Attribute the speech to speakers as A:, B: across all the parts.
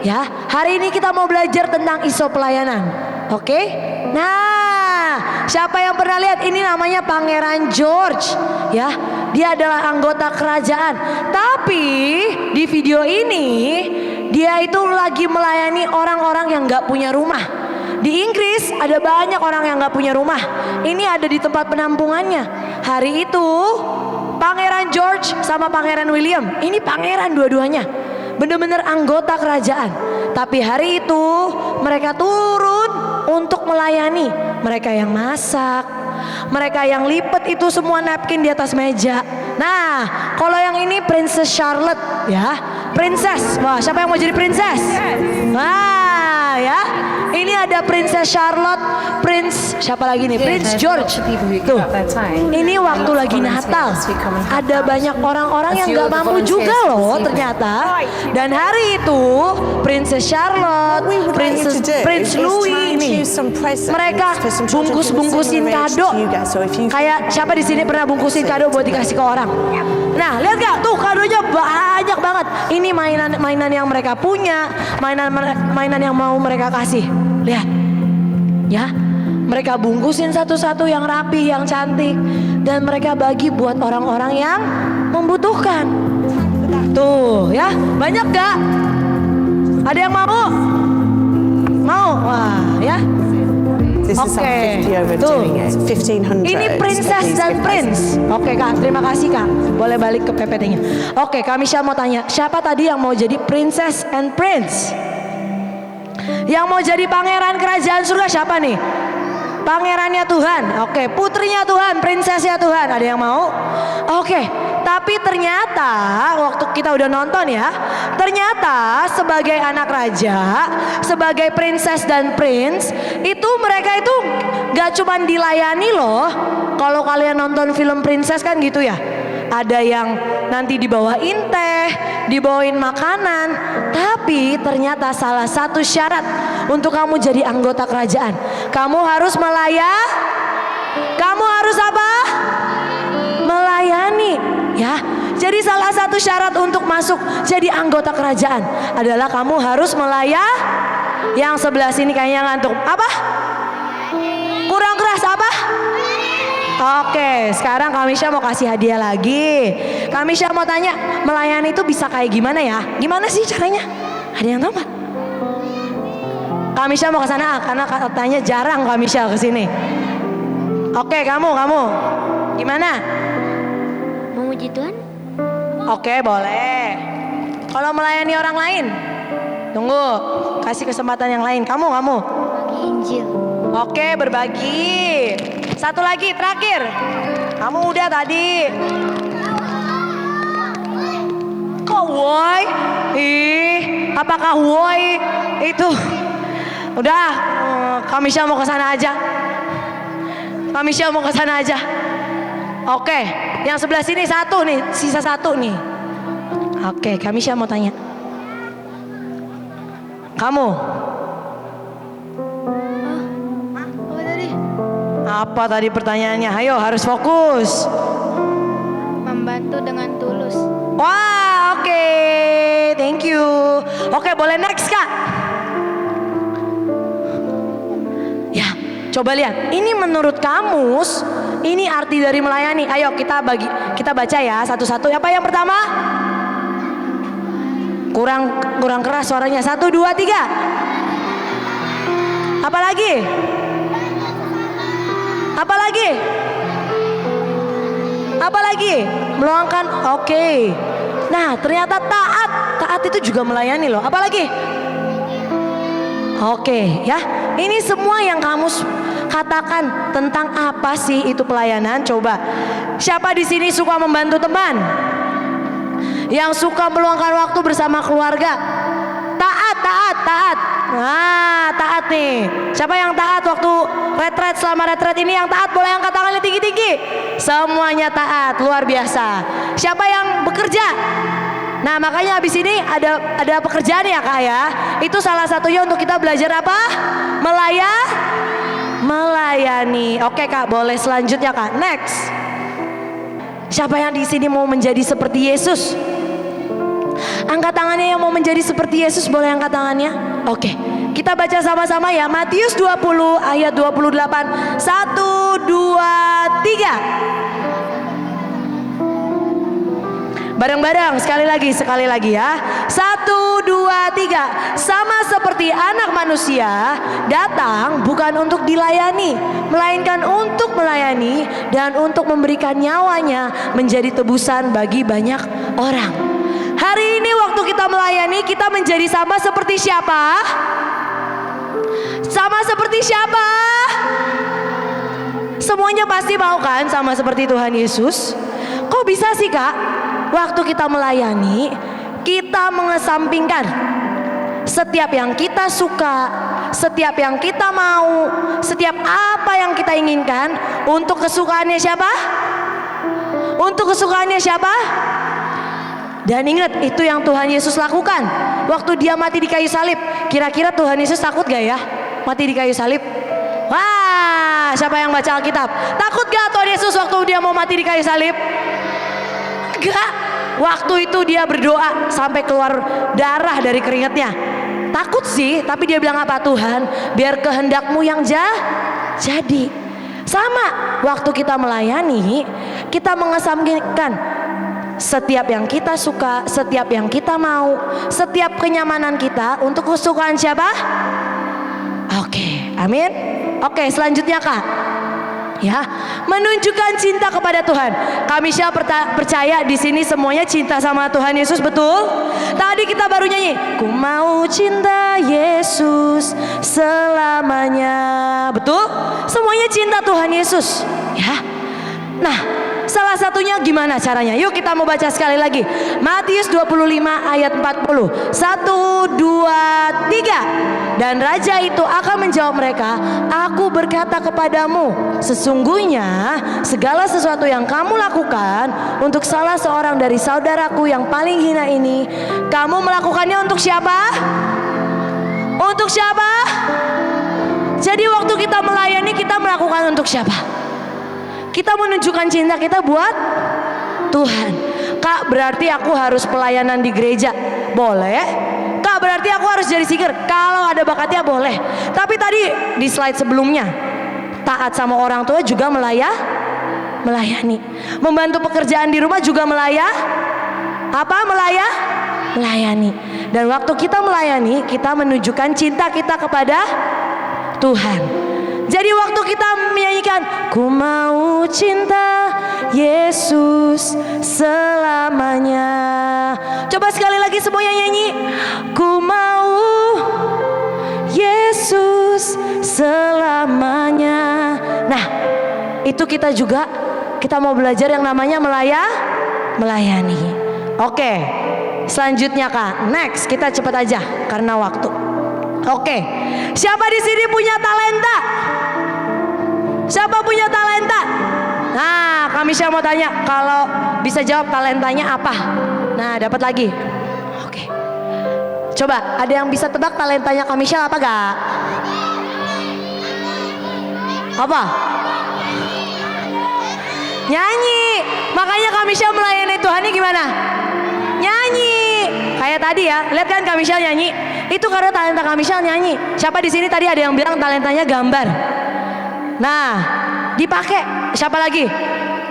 A: Ya, hari ini kita mau belajar tentang iso pelayanan. Oke? Nah, siapa yang pernah lihat ini namanya Pangeran George? Ya, dia adalah anggota kerajaan. Tapi di video ini dia itu lagi melayani orang-orang yang gak punya rumah. Di Inggris ada banyak orang yang gak punya rumah. Ini ada di tempat penampungannya. Hari itu Pangeran George sama Pangeran William, ini pangeran dua-duanya, bener-bener anggota kerajaan. Tapi hari itu mereka turun untuk melayani. Mereka yang masak, mereka yang lipet itu semua napkin di atas meja. Nah, kalau yang ini Princess Charlotte ya, princess. Wah, siapa yang mau jadi princess? Nah, ya. Ini ada Princess Charlotte, Prince siapa lagi nih? Prince George. Tuh, ini waktu lagi Natal. Ada banyak orang-orang yang gak mampu juga loh ternyata. Dan hari itu Princess Charlotte, Prince Louis ini, mereka bungkus-bungkusin kado. Kayak siapa di sini pernah bungkusin kado buat dikasih ke orang? Nah, lihat gak? Tuh kadonya banyak banget. Ini mainan yang mereka punya, mainan yang mau mereka kasih. Lihat, ya, mereka bungkusin satu-satu yang rapi, yang cantik, dan mereka bagi buat orang-orang yang membutuhkan. Tuh, ya, banyak gak? Ada yang mau? Mau? Wah, ya. Oke, tuh. Ini princess dan prince. Oke Kak, terima kasih Kak. Boleh balik ke PPT-nya. Oke, kami mau tanya, siapa tadi yang mau jadi princess and prince? Yang mau jadi pangeran kerajaan surga siapa nih? Pangerannya Tuhan. Oke, putrinya Tuhan, prinsesnya Tuhan. Ada yang mau? Oke, tapi ternyata waktu kita udah nonton ya, ternyata sebagai anak raja, sebagai princess dan prince, itu mereka itu gak cuman dilayani loh. Kalau kalian nonton film princess kan gitu ya, ada yang nanti dibawain teh, dibawain makanan. Tapi ternyata salah satu syarat untuk kamu jadi anggota kerajaan, kamu harus kamu harus apa? Melayani, ya. Jadi salah satu syarat untuk masuk jadi anggota kerajaan adalah kamu harus Yang sebelah sini kayaknya ngantuk. Apa? Kurang keras apa? Oke, sekarang Kamisha mau kasih hadiah lagi. Kamisha mau tanya, melayani itu bisa kayak gimana ya? Gimana sih caranya? Ada yang tahu nggak? Kamisha mau ke sana karena katanya jarang Kamisha ke sini. Oke, kamu gimana?
B: Memuji Tuhan?
A: Oke, boleh. Kalau melayani orang lain, tunggu, kasih kesempatan yang lain. Kamu.
B: Bagi Injil.
A: Oke, berbagi. Satu lagi, terakhir. Kamu udah tadi. Kok woi? Apakah woi itu? Udah, Kamisha mau ke sana aja. Oke, yang sebelah sini satu nih, sisa satu nih. Oke, Kamisha mau tanya. Kamu? Apa tadi pertanyaannya? Ayo, harus fokus.
B: Membantu dengan tulus.
A: Wah, oke. Thank you. Oke, boleh next Kak. Ya, coba lihat. Ini menurut kamus, ini arti dari melayani. Ayo kita baca ya satu-satu. Apa yang pertama? Kurang keras suaranya. 1, 2, 3. Apa lagi? Meluangkan. Oke. Nah, ternyata taat itu juga melayani loh. Apa lagi? Oke, ya. Ini semua yang kamu katakan tentang apa sih itu pelayanan? Coba. Siapa di sini suka membantu teman? Yang suka meluangkan waktu bersama keluarga? Taat. Nah, taat nih. Siapa yang taat waktu retret, selama retret ini yang taat? Boleh angkat tangannya tinggi-tinggi. Semuanya taat, luar biasa. Siapa yang bekerja? Nah, makanya habis ini ada pekerjaan ya Kak ya. Itu salah satunya untuk kita belajar apa? Melayani. Oke Kak, boleh selanjutnya Kak. Next. Siapa yang di sini mau menjadi seperti Yesus? Angkat tangannya yang mau menjadi seperti Yesus, boleh angkat tangannya? Oke, kita baca sama-sama ya. Matius 20 ayat 28. 1, 2, 3. Bareng-bareng sekali lagi ya. 1, 2, 3. Sama seperti anak manusia datang bukan untuk dilayani, melainkan untuk melayani dan untuk memberikan nyawanya menjadi tebusan bagi banyak orang. Hari ini waktu kita melayani, kita menjadi sama seperti siapa? Sama seperti siapa? Semuanya pasti mau kan sama seperti Tuhan Yesus? Kok bisa sih Kak? Waktu kita melayani, kita mengesampingkan setiap yang kita suka, setiap yang kita mau, setiap apa yang kita inginkan untuk kesukaannya siapa? Untuk kesukaannya siapa? Dan ingat, itu yang Tuhan Yesus lakukan waktu dia mati di kayu salib. Kira-kira Tuhan Yesus takut gak ya mati di kayu salib? Wah, siapa yang baca Alkitab? Takut gak Tuhan Yesus waktu dia mau mati di kayu salib? Enggak. Waktu itu dia berdoa sampai keluar darah dari keringatnya. Takut sih, tapi dia bilang apa? Tuhan, biar kehendakmu yang jadi. Sama, waktu kita melayani, kita mengesampingkan setiap yang kita suka, setiap yang kita mau, setiap kenyamanan kita untuk kesukaan siapa? Oke, amin. Oke, selanjutnya Kak. Ya, menunjukkan cinta kepada Tuhan. Kami siapa percaya di sini semuanya cinta sama Tuhan Yesus, betul? Tadi kita baru nyanyi, ku mau cinta Yesus selamanya. Betul? Semuanya cinta Tuhan Yesus. Ya. Nah, salah satunya gimana caranya? Yuk kita mau baca sekali lagi. Matius 25 ayat 40. 1, 2, 3. Dan raja itu akan menjawab mereka, aku berkata kepadamu, sesungguhnya segala sesuatu yang kamu lakukan untuk salah seorang dari saudaraku yang paling hina ini, kamu melakukannya untuk siapa? Untuk siapa? Jadi waktu kita melayani, kita melakukan untuk siapa? Kita menunjukkan cinta kita buat Tuhan. Kak, berarti aku harus pelayanan di gereja? Boleh. Kak, berarti aku harus jadi singer? Kalau ada bakatnya boleh. Tapi tadi di slide sebelumnya, taat sama orang tua juga melayani. Membantu pekerjaan di rumah juga melayani. Dan waktu kita melayani, kita menunjukkan cinta kita kepada Tuhan. Jadi waktu kita menyanyikan, ku mau cinta Yesus selamanya. Coba sekali lagi semuanya nyanyi, ku mau Yesus selamanya. Nah, itu kita mau belajar yang namanya melayani. Oke, selanjutnya Kak, next kita cepat aja karena waktu. Oke, siapa di sini punya talenta? Siapa punya talenta? Nah, kami mau tanya, kalau bisa jawab talentanya apa? Nah, dapat lagi. Oke. Coba, ada yang bisa tebak talentanya Kamisha apa gak? Apa? Nyanyi. Makanya Kamisha melayani Tuhan ini gimana? Nyanyi. Kayak tadi ya, lihat kan Kamisha nyanyi. Itu karena talenta Kamisha nyanyi. Siapa di sini tadi ada yang bilang talentanya gambar? Nah, dipakai. Siapa lagi?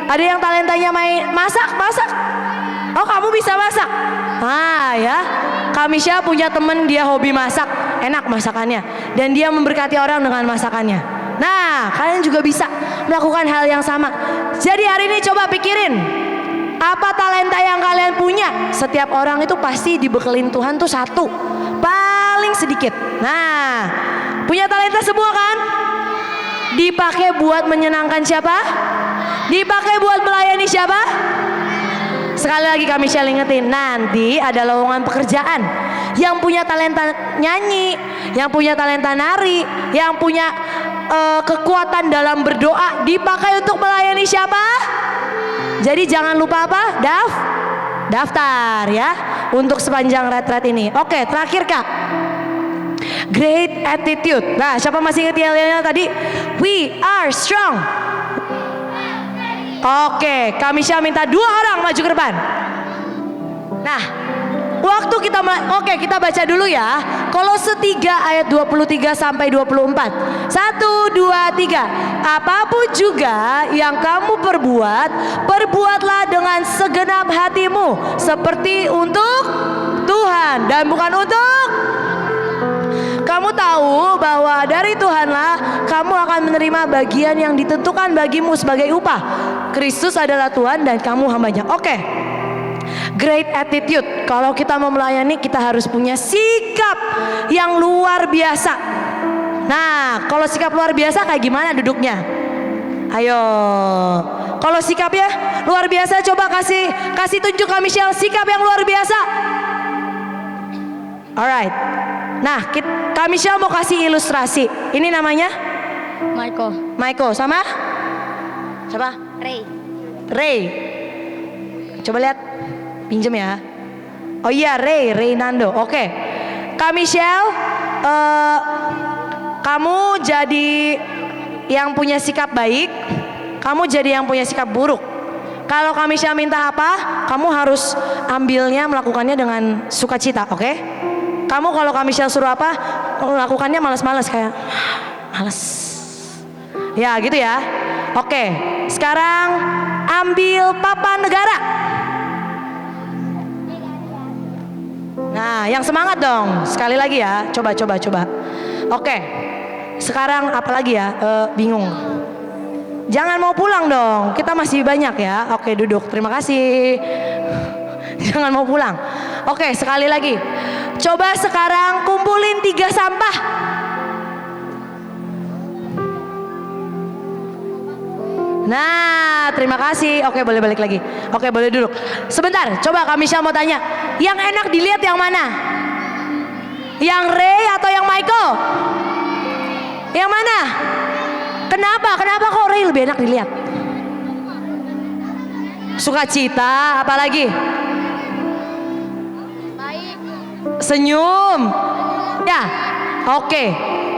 A: Ada yang talentanya masak. Oh, kamu bisa masak? Ah ya, Kamisha punya temen dia hobi masak, enak masakannya, dan dia memberkati orang dengan masakannya. Nah, kalian juga bisa melakukan hal yang sama. Jadi hari ini coba pikirin, apa talenta yang kalian punya? Setiap orang itu pasti dibekelin Tuhan tuh satu, paling sedikit. Nah, punya talenta semua kan? Dipakai buat menyenangkan siapa? Dipakai buat melayani siapa? Sekali lagi kami ingetin, nanti ada lowongan pekerjaan. Yang punya talenta nyanyi, yang punya talenta nari, yang punya kekuatan dalam berdoa, dipakai untuk melayani siapa? Jadi jangan lupa apa? Daftar ya untuk sepanjang retret ini. Oke, terakhir Kak, great attitude. Nah, siapa masih ingat yel-yelnya tadi? We are strong. Oke, Kamisha minta 2 orang maju ke depan. Nah, Waktu kita oke, kita baca dulu ya. Kolose 3 ayat 23 sampai 24. 1, 2, 3. Apapun juga yang kamu perbuat, perbuatlah dengan segenap hatimu seperti untuk Tuhan dan bukan untuk. Kamu tahu bahwa dari Tuhanlah kamu akan menerima bagian yang ditentukan bagimu sebagai upah. Kristus adalah Tuhan dan kamu hambanya. Oke. Great attitude. Kalau kita mau melayani, kita harus punya sikap yang luar biasa. Nah, kalau sikap luar biasa kayak gimana duduknya? Ayo. Kalau sikapnya luar biasa, coba kasih tunjuk Kak Michelle sikap yang luar biasa. Alright. Nah, Kak Michelle mau kasih ilustrasi. Ini namanya Maiko sama siapa? Ray. Coba lihat. Pinjem ya. Oh iya, Ray Nando. Oke. Kak Michelle, kamu jadi yang punya sikap baik, kamu jadi yang punya sikap buruk. Kalau Kak Michelle minta apa, kamu harus ambilnya, melakukannya dengan sukacita, oke? Kamu kalau Kak Michelle suruh apa, melakukannya malas-malas kayak malas. Ya gitu ya. Oke, sekarang ambil papan negara. Nah, yang semangat dong. Sekali lagi ya. Coba. Oke. Sekarang apa lagi ya? Bingung. Jangan mau pulang dong. Kita masih banyak ya. Oke, duduk. Terima kasih. Jangan mau pulang. Oke, sekali lagi. Coba sekarang kumpulin 3 sampah. Nah, terima kasih. Oke, boleh balik lagi. Oke, boleh duduk. Sebentar, coba Kak Michelle mau tanya. Yang enak dilihat yang mana? Yang Ray atau yang Michael? Yang mana? Kenapa kok Ray lebih enak dilihat? Sukacita, apalagi? Senyum. Ya, oke.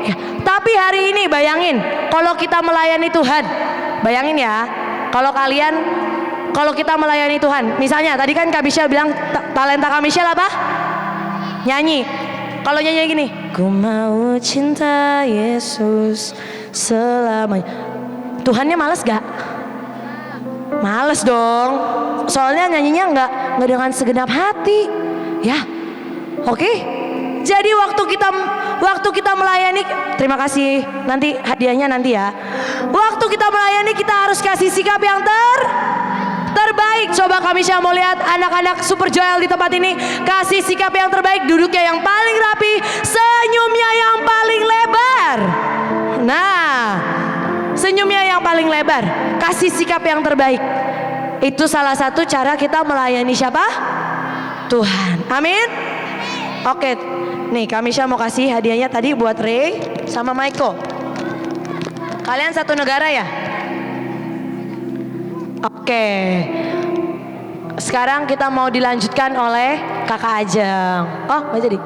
A: Ya, tapi hari ini bayangin, kalau kita melayani Tuhan, bayangin ya, kalau kita melayani Tuhan, misalnya tadi kan Kak Michelle bilang talenta Kak Michelle apa? Nyanyi. Kalau nyanyi gini, ku mau cinta Yesus selamanya. Tuhannya males gak? Males dong. Soalnya nyanyinya nggak dengan segenap hati, ya. Oke. Jadi waktu kita melayani, terima kasih. Nanti hadiahnya nanti ya. Waktu kita melayani, kita harus kasih sikap yang terbaik. Coba Kak Michelle mau lihat anak-anak Super Joel di tempat ini. Kasih sikap yang terbaik, duduknya yang paling rapi, senyumnya yang paling lebar. Nah, senyumnya yang paling lebar. Kasih sikap yang terbaik. Itu salah satu cara kita melayani siapa? Tuhan. Amin. Oke, nih Kak Michelle mau kasih hadiahnya tadi buat Ray sama Maiko. Kalian satu negara ya? Oke. Sekarang kita mau dilanjutkan oleh Kakak Ajeng. Oh, nggak jadi.